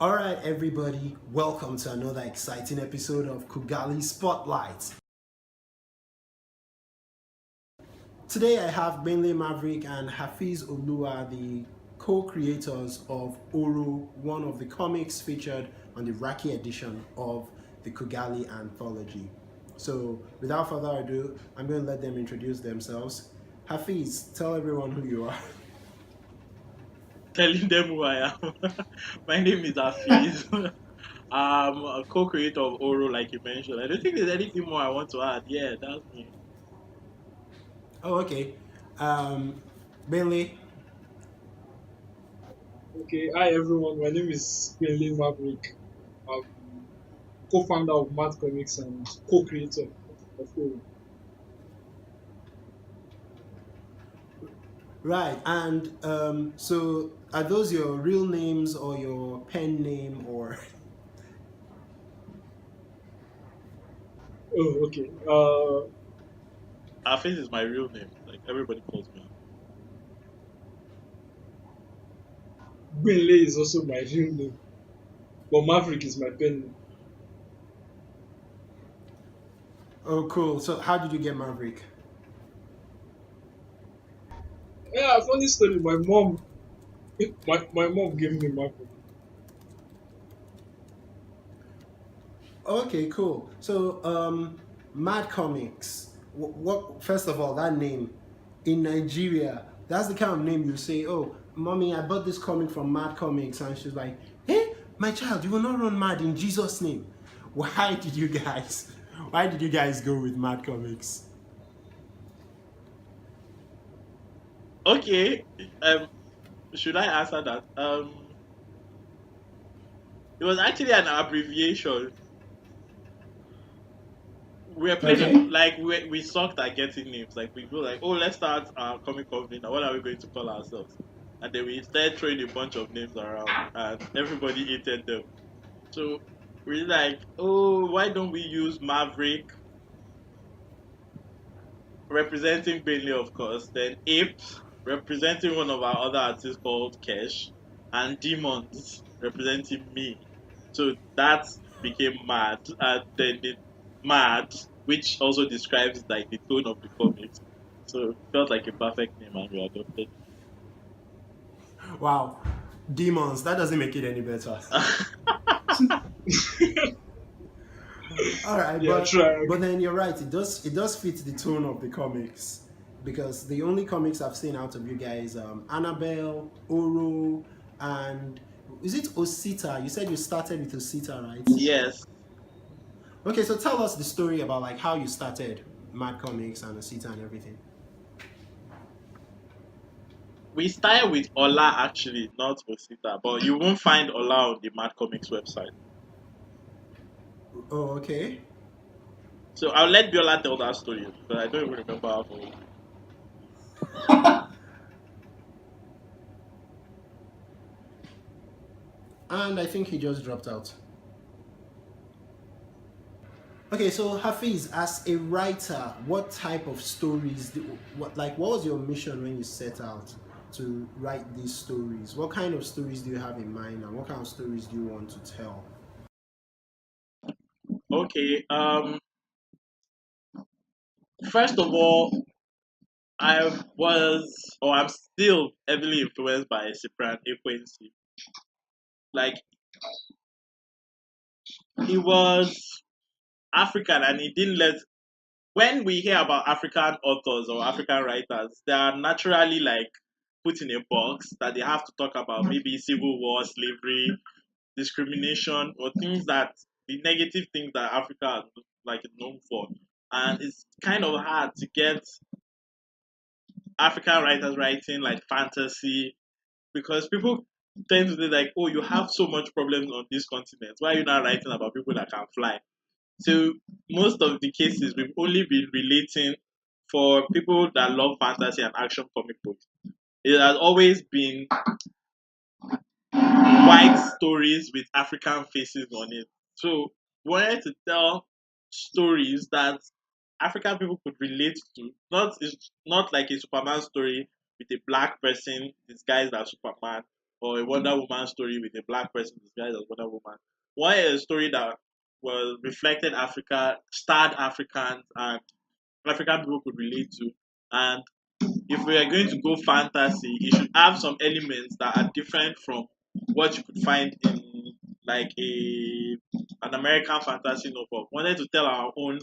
All right, everybody, welcome to another exciting episode of Kugali Spotlight. Today I have Gbenle, Maverick, and Hafeez Oluwa, the co-creators of Oro, one of the comics featured on the Raki edition of the Kugali anthology. So, without further ado, I'm going to let them introduce themselves. Hafeez, tell everyone who you are. Telling them who I am. My name is Hafeez. I'm a co-creator of Oro, like you mentioned. I don't think there's anything more I want to add. Yeah, that's me. Oh, okay. Um, Gbenle. Okay, hi everyone. My name is Kugali Maverick. I'm co-founder of Mad Comics and co-creator of Oluwa. Right, and so are those your real names or your pen name or? Oh, okay. Hafeez is my real name. Like everybody calls me. Gbenle is also my real name, but Maverick is my pen name. Oh, cool. So how did you get Maverick? Yeah, funny story. My mom gave me Maverick. Okay, cool. So Mad Comics. What? First of all, that name in Nigeria. That's the kind of name you say. Oh, mommy, I bought this comic from Mad Comics, and she's like, "Hey, my child, you will not run mad in Jesus' name." Why did you guys? Why did you guys go with Mad Comics? Okay. Um, should I answer that? It was actually an abbreviation. We were playing Okay. like we sucked at getting names. Like we go like, oh, let's start our comic company. Now, what are we going to call ourselves? And then we started throwing a bunch of names around, and everybody hated them. So we're like, oh, why don't we use Maverick representing Bailey, of course, then Ape representing one of our other artists called Kesh, and Demons representing me. So that became Mad, and then the Mad, which also describes like the tone of the comics. So it felt like a perfect name, and we adopted Wow, demons. That doesn't make it any better. it. All right, Yeah, but try. then you're right. It does fit the tone of the comics because the only comics I've seen out of you guys, Annabelle, Oro, and is it Osita? You said you started with Osita, right? Yes, Okay, so tell us the story about like how you started Mad Comics and Osita and everything. we started with Ola actually, not Osita, but you won't find Ola on the Mad Comics website. Oh, okay. So I'll let Biola tell that story because I don't even remember how. And I think he just dropped out. Okay, so Hafiz, as a writer, what type of stories, what was your mission when you set out to write these stories? What kind of stories do you have in mind, and what kind of stories do you want to tell? Okay. First of all, I was, or I'm still heavily influenced by Cyprian Ekwensi. Like he was African, and he didn't let. When we hear about African authors or African writers, they are naturally like put in a box that they have to talk about maybe civil war, slavery, discrimination, or things that the negative things that Africa like is known for. And it's kind of hard to get African writers writing like fantasy because people tend to say like, oh, you have so much problems on this continent. Why are you not writing about people that can fly? So most of the cases we've only been relating for people that love fantasy and action comic books. It has always been white stories with African faces on it. So we wanted to tell stories that African people could relate to. Not it's not like a Superman story with a black person disguised as Superman, or a Wonder Woman story with a black person disguised as Wonder Woman. Why a story that was reflected Africa, starred Africans, and African people could relate to. And if we are going to go fantasy, it should have some elements that are different from what you could find in like an American fantasy novel. Wanted to tell our own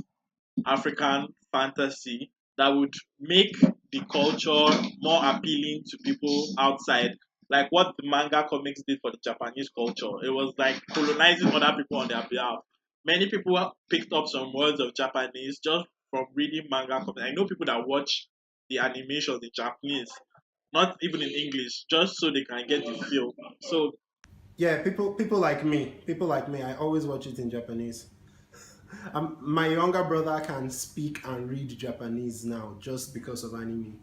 African fantasy that would make the culture more appealing to people outside. Like what the manga comics did for the Japanese culture. It was like colonizing other people on their behalf. Many people picked up some words of Japanese just from reading manga comics. I know people that watch the animations in Japanese, not even in English, just so they can get the feel. So Yeah, people like me, I always watch it in Japanese. My younger brother can speak and read Japanese now just because of anime.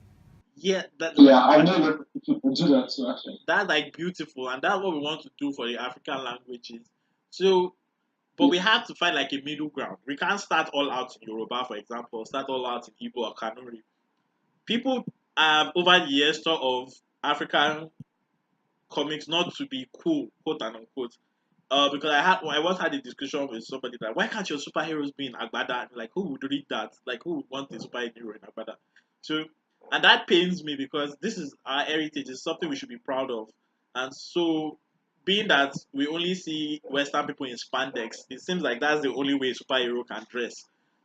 yeah, Yeah, I know that people do that too, actually. that's like beautiful, and that's what we want to do for the African languages. So but Yeah. we have to find like a middle ground. We can't start all out in Yoruba, for example, start all out in Igbo or Kanuri. People have over the years thought of African comics not to be cool, quote and unquote. Because I once had a discussion with somebody that why can't your superheroes be in Agbada? And like who would read that? Like who would want a superhero in Agbada? So and that pains me because this is our heritage, it's something we should be proud of. And so being that we only see Western people in spandex, it seems like that's the only way a superhero can dress.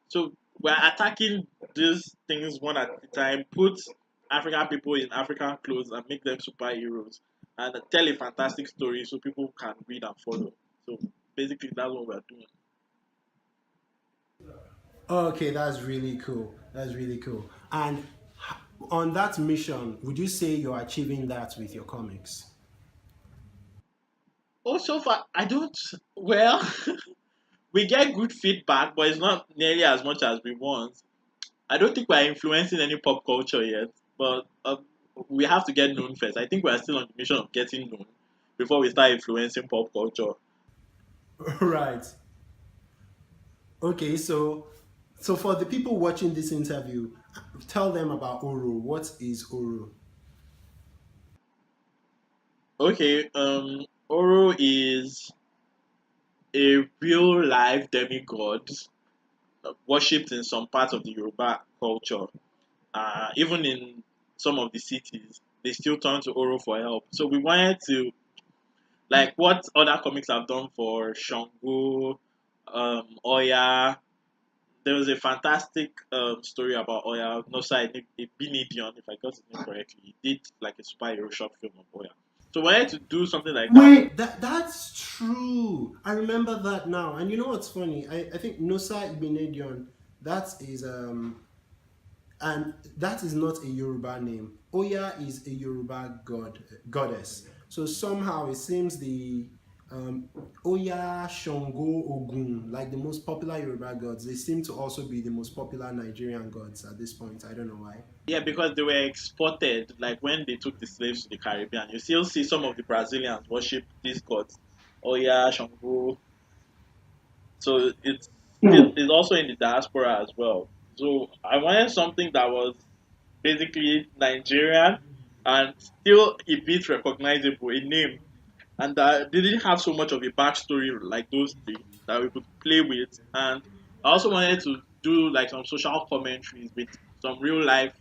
So we're attacking these things one at a time, put African people in African clothes and make them superheroes and tell a fantastic story so people can read and follow. So basically, that's what we're doing. Okay, that's really cool. That's really cool. And on that mission, would you say you're achieving that with your comics? Also, far, I don't. Well, we get good feedback, but it's not nearly as much as we want. I don't think we're influencing any pop culture yet, but we have to get known first. I think we're still on the mission of getting known before we start influencing pop culture. Right. Okay, so for the people watching this interview, tell them about Oro. What is Oro? Okay, Oro is a real life demigod worshipped in some parts of the Yoruba culture. Even in some of the cities, they still turn to Oro for help. So we wanted to, like what other comics have done for Shango, Oya. There was a fantastic story about Oya. No, sorry, Ibinidion, if I got his name correctly. He did like a superhero short film of Oya. So we wanted to do something like that. Wait, that's true. I remember that now. And you know what's funny? I think Nosa Ibinedion, that is and that is not a Yoruba name. Oya is a Yoruba goddess. So somehow it seems the Oya, Shango, Ogun, like the most popular Yoruba gods, they seem to also be the most popular Nigerian gods at this point. I don't know why. Yeah, because they were exported, like when they took the slaves to the Caribbean. You still see some of the Brazilians worship these gods. Oya, Shango, so it's also in the diaspora as well. So I wanted something that was basically Nigerian and still a bit recognizable, a name, and that didn't have so much of a backstory like those three that we could play with. And I also wanted to do like some social commentaries with some real life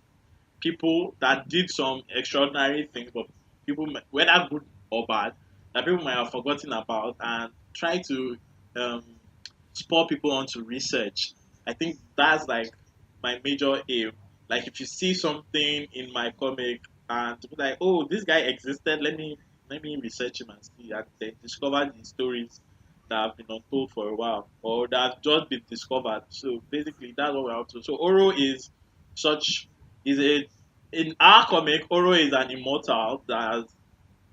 people that did some extraordinary things, but people, whether good or bad, that people might have forgotten about, and try to um, spur people on to research. I think that's like my major aim. Like if you see something in my comic and to be like, oh, this guy existed, let me research him and see, and then discover the stories that have been untold for a while or that have just been discovered. So basically, that's what we're up to. So Oro is such is a in our comic, Oro is an immortal that has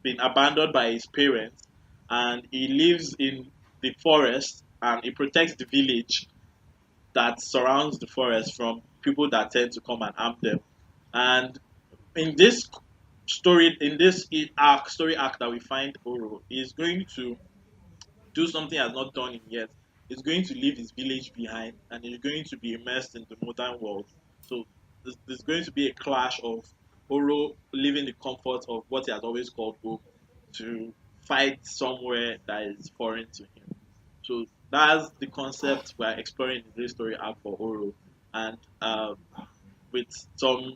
been abandoned by his parents, and he lives in the forest and he protects the village that surrounds the forest from people that tend to come and harm them. And in this in this story arc that we find Oro, is going to do something he has not done in yet. He's going to leave his village behind and he's going to be immersed in the modern world. So there's going to be a clash of Oro leaving the comfort of what he has always called home to fight somewhere that is foreign to him. So that's the concept we're exploring in this story arc for Oro, and with some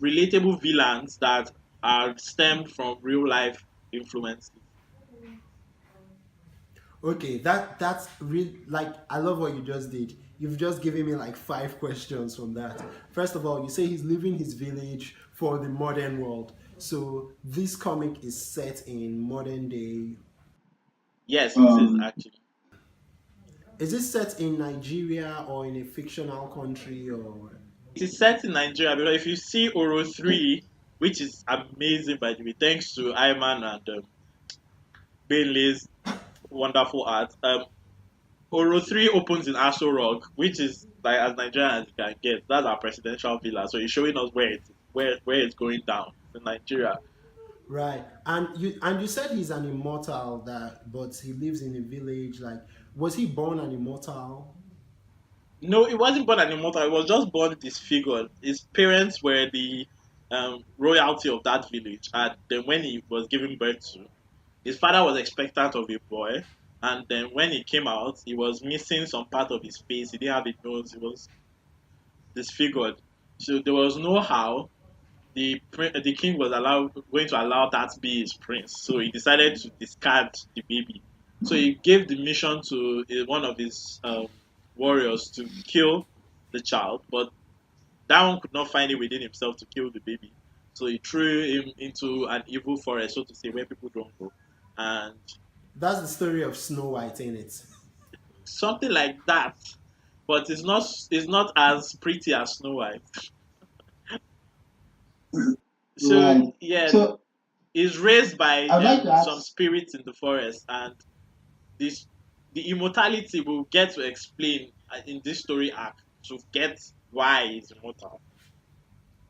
relatable villains that are stemmed from real life influences. Okay, that's real. Like, I love what you just did. You've just given me like five questions from that. First of all, you say he's leaving his village for the modern world. So this comic is set in modern day. Yes, it is Um, actually. Is it set in Nigeria or in a fictional country or? It is set in Nigeria because if you see Oro 3, which is amazing by the way, thanks to Iman and Bailey's wonderful art. Oro 3 opens in Aso Rock, which is like as Nigerian as you can get. That's our presidential villa. So it's showing us where it's going down. It's in Nigeria. Right. And you said he's an immortal that but he lives in a village. Like, was he born an immortal? No, it wasn't born an immortal. It was just born disfigured. His parents were the royalty of that village, and then when he was given birth to, his father was expectant of a boy, and then when he came out, he was missing some part of his face. He didn't have a nose. He was disfigured. So there was no how the king was going to allow that to be his prince. So he decided to discard the baby. So he gave the mission to one of his warriors to kill the child, but that one could not find it within himself to kill the baby. So he threw him into an evil forest, so to say, where people don't go, and That's the story of Snow White, ain't it? something like that. But it's not as pretty as Snow White. So right. yeah, So is raised by I'd like to some ask. spirits in the forest, and this the immortality will get to explain in this story arc to get why he's immortal.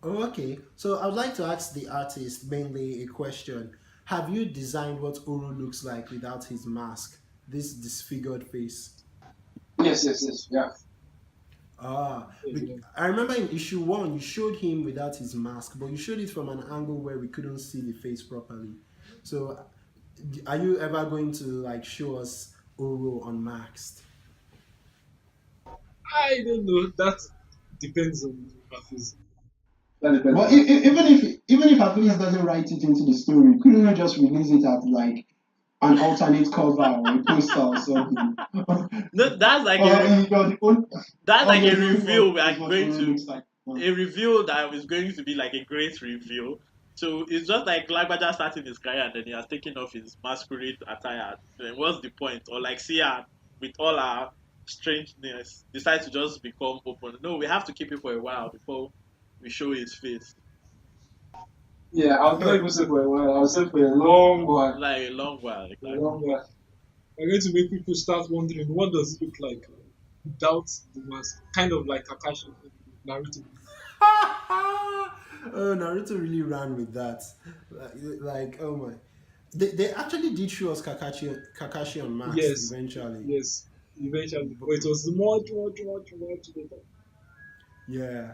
Oh, okay. So I would like to ask the artist mainly a question. Have you designed what Oro looks like without his mask? This disfigured face. Yes, yes, yes. Yeah. Ah, Yeah. I remember in issue one you showed him without his mask, but you showed it from an angle where we couldn't see the face properly. So, are you ever going to like show us Oro unmasked? I don't know. That depends on Hafiz. That depends. Well, even if Hafeez doesn't write it into the story, couldn't you just release it as like an alternate cover or a poster or something? No, that's or like a you're the only one reveal who we are knows what going Oro to looks like. a reveal that is going to be like a great reveal. So it's just like Lagbaja starting his career and then he has taken off his masquerade attire. Then what's the point? Or like Sia, with all our strangeness, decide to just become open. No, we have to keep it for a while before we show his face. Yeah, I'll not even say for a while. I'll say for a long while. Like a long while, A exactly. long while. I'm going to make people start wondering what does it look like without the mask. Kind of like Kakashi in Naruto. Oh, Naruto really ran with that. Oh my. They actually did show us Kakashi unmasked Yes, eventually. yes, eventually. But, But it was much, much, much, much later. yeah.